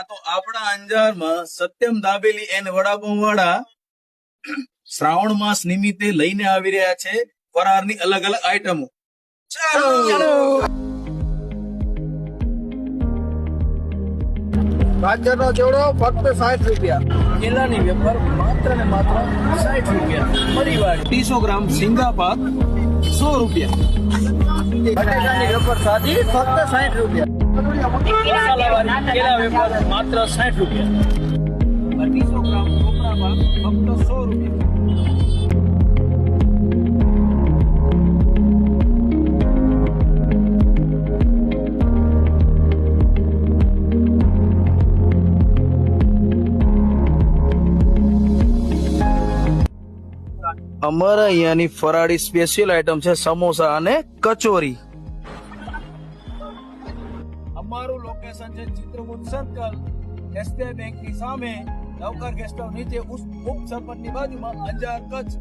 તો આપણા અંજારમાં સત્યમ દાબેલી એન વડાપાઉં વાળા શ્રાવણ માસ નિમિત્તે લઈને આવી રહ્યા છે ફરારની અલગ અલગ આઈટમો. ચાલો. ગાજરનો ચેવડો ફક્ત 60 રૂપિયા. કેળાની વેફર માત્ર ને માત્ર 60 રૂપિયા. પરિવાડી 200 ગ્રામ સિંગાપાક 100 રૂપિયા. બટેકાની વેફર સાદી ફક્ત 60 રૂપિયા. મસાલાવાળી કેળા વેફર માત્ર 60 રૂપિયા. 200 ગ્રામ કોપરા પાક ફક્ત 100 રૂપિયા. અમારા અહીંયાની ફરાળી સ્પેશિયલ આઈટમ છે સમોસા અને કચોરી. અમારું લોકેશન છે ચિત્રકૂટ સર્કલ, એસબીઆઈ બેંક ની સામે, નવકાર ગેસ્ટ હાઉસ નીચે, ઉપ સરપંચ ની બાજુમાં, અંજાર, કચ્છ.